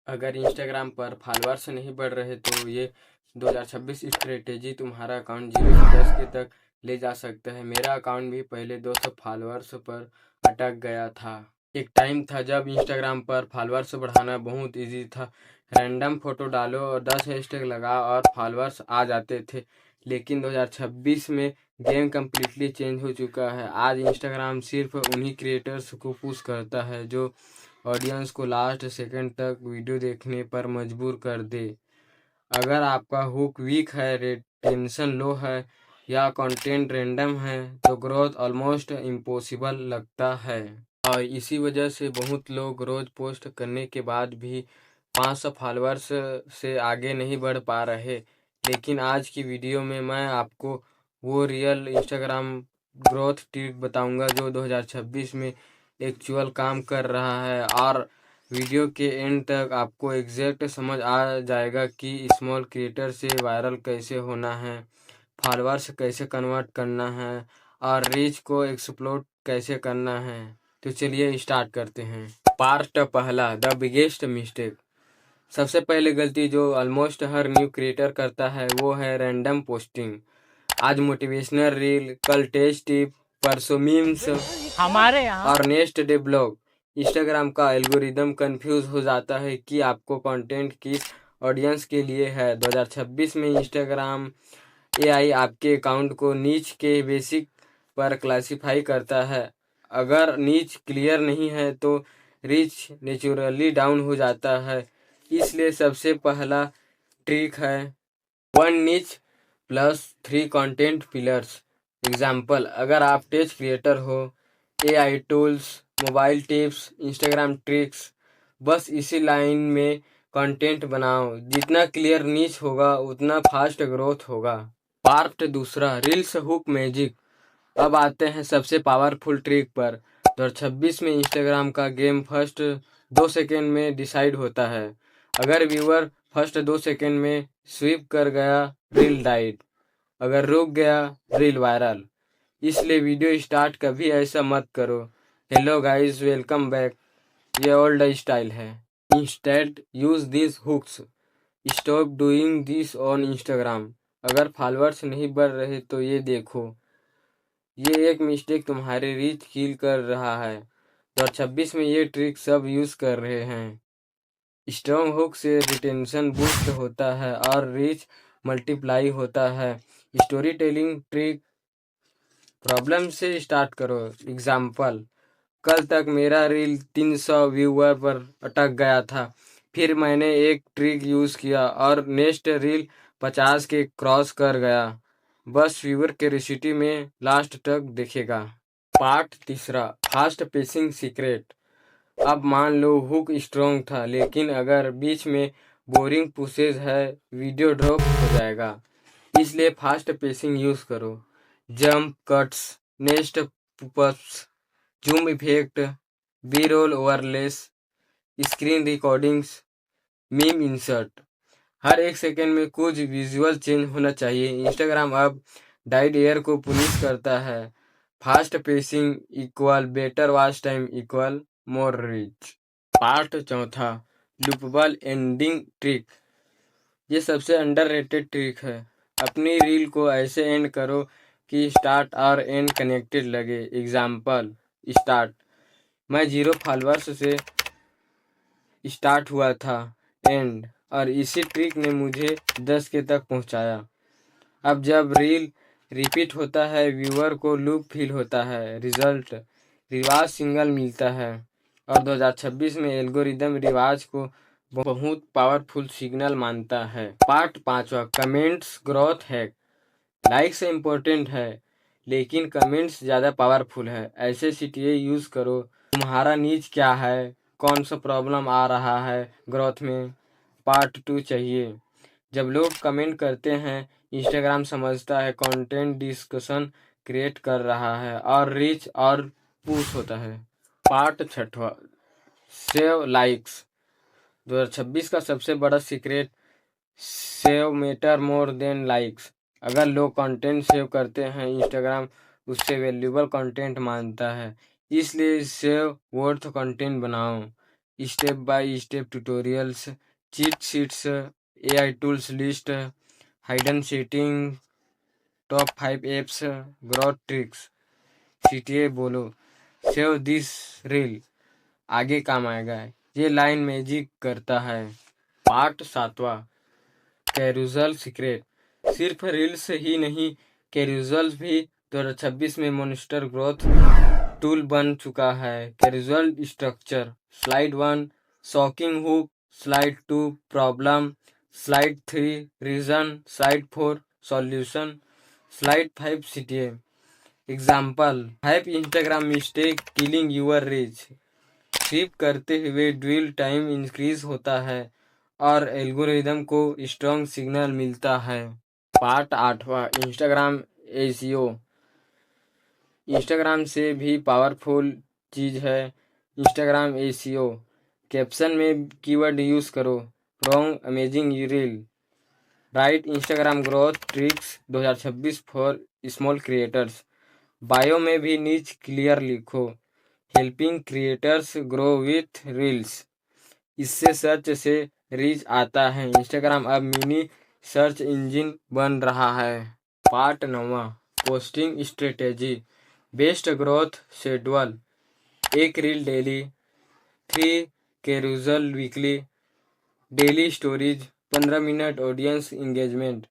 अगर इंस्टाग्राम पर फॉलोअर्स नहीं बढ़ रहे तो ये 2026 स्ट्रेटेजी तुम्हारा अकाउंट 0 से 10 के तक ले जा सकता है। मेरा अकाउंट भी पहले 200 फॉलोअर्स पर अटक गया था। एक टाइम था जब इंस्टाग्राम पर फॉलोअर्स बढ़ाना बहुत इजी था। रैंडम फोटो डालो और 10 हैशटैग लगाओ और फॉलोअर्स आ जाते थे। लेकिन 2026 में गेम कम्प्लीटली चेंज हो चुका है। आज इंस्टाग्राम सिर्फ उन्हीं क्रिएटर्स को पुश करता है जो ऑडियंस को लास्ट सेकंड तक वीडियो देखने पर मजबूर कर दे। अगर आपका हुक वीक है, रिटेंशन लो है या कंटेंट रैंडम है तो ग्रोथ ऑलमोस्ट इम्पॉसिबल लगता है। और इसी वजह से बहुत लोग रोज पोस्ट करने के बाद भी 500 फॉलोअर्स से आगे नहीं बढ़ पा रहे। लेकिन आज की वीडियो में मैं आपको वो रियल इंस्टाग्राम ग्रोथ ट्रिक बताऊंगा जो 2026 में एक्चुअल काम कर रहा है। और वीडियो के एंड तक आपको एग्जैक्ट समझ आ जाएगा कि स्मॉल क्रिएटर से वायरल कैसे होना है, फॉलोअर्स कैसे कन्वर्ट करना है और रीच को एक्सप्लोर कैसे करना है। तो चलिए स्टार्ट करते हैं। पार्ट पहला, द बिगेस्ट मिस्टेक। सबसे पहले गलती जो ऑलमोस्ट हर न्यू क्रिएटर करता है वो है रैंडम पोस्टिंग। आज मोटिवेशनल रील, कल टेस्ट टिप, परसों मीम्स हमारे यहाँ और नेक्स्ट डे ब्लॉग। इंस्टाग्राम का एल्गोरिदम कंफ्यूज हो जाता है कि आपको कंटेंट किस ऑडियंस के लिए है। 2026 में इंस्टाग्राम एआई आपके अकाउंट को नीच के बेसिक पर क्लासिफाई करता है। अगर नीच क्लियर नहीं है तो रीच नेचुरली डाउन हो जाता है। इसलिए सबसे पहला ट्रिक है वन नीच प्लस 3 कंटेंट पिलर्स। एग्जाम्पल, अगर आप टेक क्रिएटर हो, AI tools, mobile tips, Instagram tricks, बस इसी लाइन में कंटेंट बनाओ। जितना क्लियर नीच होगा उतना फास्ट ग्रोथ होगा। पार्ट दूसरा, रील्स हुक मैजिक। अब आते हैं सबसे पावरफुल ट्रिक पर। 2026 में इंस्टाग्राम का गेम फर्स्ट 2 सेकेंड में डिसाइड होता है। अगर व्यूअर फर्स्ट 2 सेकेंड में स्वीप कर गया, रील डाइट। अगर रुक गया, रील वायरल। इसलिए वीडियो स्टार्ट कभी ऐसा मत करो, हेलो गाइस वेलकम बैक, ये ओल्ड स्टाइल है। Instead use this hooks, stop doing this on Instagram. अगर फॉलोअर्स नहीं बढ़ रहे तो ये देखो, ये एक मिस्टेक तुम्हारे रीच किल कर रहा है। 2026 में ये ट्रिक सब यूज कर रहे हैं। स्ट्रॉन्ग हुक से रिटेंशन बूस्ट होता है और रीच मल्टीप्लाई होता है। स्टोरी टेलिंग ट्रिक, प्रॉब्लम से स्टार्ट करो। एग्जाम्पल, कल तक मेरा रील 300 व्यूअर पर अटक गया था। फिर मैंने एक ट्रिक यूज़ किया और नेक्स्ट रील 50 के क्रॉस कर गया। बस व्यूअर क्यूरियोसिटी में लास्ट तक देखेगा। पार्ट तीसरा, फास्ट पेसिंग सीक्रेट। अब मान लो हुक स्ट्रॉन्ग था लेकिन अगर बीच में बोरिंग पुशेज है, वीडियो ड्रॉप हो जाएगा। इसलिए फास्ट पेसिंग यूज़ करो। Jump cuts, next popups, zoom effect, B roll overlays, screen recordings, meme insert. हर 1 सेकेंड में कुछ विजुअल चेंज होना चाहिए। इंस्टाग्राम अब डाइड एयर को पुनिश करता है। Fast pacing equal better watch time equal मोर रीच। पार्ट चौथा, लूपेबल एंडिंग ट्रिक। ये सबसे अंडररेटेड ट्रिक है। अपनी रील को ऐसे एंड करो कि स्टार्ट और एंड कनेक्टेड लगे। एग्जाम्पल, स्टार्ट, मैं 0 फॉलोअर्स से स्टार्ट हुआ था, एंड, और इसी ट्रिक ने मुझे 10 के तक पहुंचाया। अब जब रील रिपीट होता है व्यूअर को लूप फील होता है, रिजल्ट रिवाज सिंगल मिलता है। और 2026 में एल्गोरिदम रिवाज को बहुत पावरफुल सिग्नल मानता है। पार्ट पांचवा, comments growth hack. Likes important है लेकिन कमेंट्स ज़्यादा पावरफुल है। ऐसे सीटीए यूज़ करो, तुम्हारा नीच क्या है, कौन सा प्रॉब्लम आ रहा है ग्रोथ में। पार्ट 2 चाहिए। जब लोग कमेंट करते हैं इंस्टाग्राम समझता है कंटेंट डिस्कशन क्रिएट कर रहा है और रीच और पुश होता है। पार्ट छठवा, सेव लाइक्स। 2026 का सबसे बड़ा secret, save matter more than likes. अगर लोग कंटेंट सेव करते हैं इंस्टाग्राम उससे वैल्यूबल कंटेंट मानता है। इसलिए सेव वर्थ कंटेंट बनाओ। Step by step tutorials, cheat sheets, AI tools list, hidden setting, top 5 apps, growth tricks. CTA बोलो, सेव दिस रील, आगे काम आएगा। ये लाइन मैजिक करता है। पार्ट 7वां, कैरूजल सीक्रेट। सिर्फ रील्स ही नहीं, कैरूजल भी 2026 में मॉन्स्टर ग्रोथ टूल बन चुका है। Carousel structure: slide 1 shocking hook, slide 2 problem, slide 3 reason, slide 4 solution, slide 5 CTA। Example: 5 Instagram mistake killing your reach. Skip करते हुए ड्विल टाइम इंक्रीज होता है और एल्गोरिदम को स्ट्रॉन्ग सिग्नल मिलता है। पार्ट 8वां, इंस्टाग्राम एसईओ। इंस्टाग्राम से भी पावरफुल चीज़ है इंस्टाग्राम एसईओ। कैप्शन में कीवर्ड यूज़ करो, wrong amazing reel, right Instagram growth tricks 2026 for small creators. Bio में भी नीच क्लियर लिखो, helping creators grow with reels. इससे सर्च से रीच आता है। इंस्टाग्राम अब मिनी सर्च इंजन बन रहा है। पार्ट 9वां, posting strategy. Best growth schedule: 1 reel daily, 3 carousel weekly, daily stories, 15 minute audience engagement.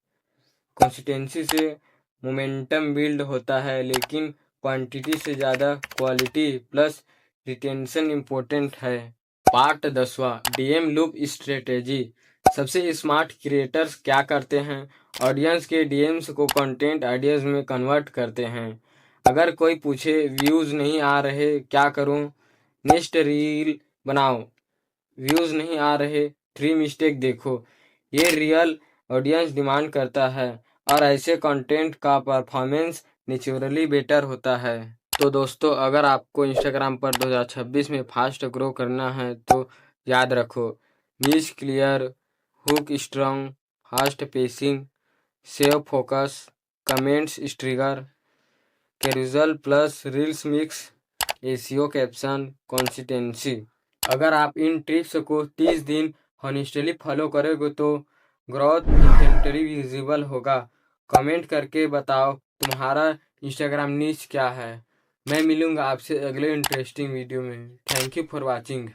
Consistency से मोमेंटम बिल्ड होता है, लेकिन क्वांटिटी से ज़्यादा क्वालिटी प्लस रिटेंशन इम्पोर्टेंट है। पार्ट 10वां, DM लूप स्ट्रेटेजी। सबसे स्मार्ट क्रिएटर्स क्या करते हैं? ऑडियंस के DMs को कंटेंट आइडियाज़ में कन्वर्ट करते हैं। अगर कोई पूछे व्यूज़ नहीं आ रहे क्या करूं? नेक्स्ट रील बनाओ, व्यूज़ नहीं आ रहे, 3 मिस्टेक देखो। ये रियल ऑडियंस डिमांड करता है और ऐसे कंटेंट का परफॉर्मेंस नेचुरली बेटर होता है। तो दोस्तों, अगर आपको इंस्टाग्राम पर 2026 में फास्ट ग्रो करना है तो याद रखो, niche clear, hook strong, fast pacing, save focus, comments trigger, carousel plus reels mix, SEO caption, consistency. अगर आप इन टिप्स को 30 दिन हॉनेस्टली फॉलो करोगे तो ग्रोथ इन्फेंटरी विजिबल होगा। कमेंट करके बताओ तुम्हारा इंस्टाग्राम नीच क्या है। मैं मिलूंगा आपसे अगले इंटरेस्टिंग वीडियो में। Thank you for watching.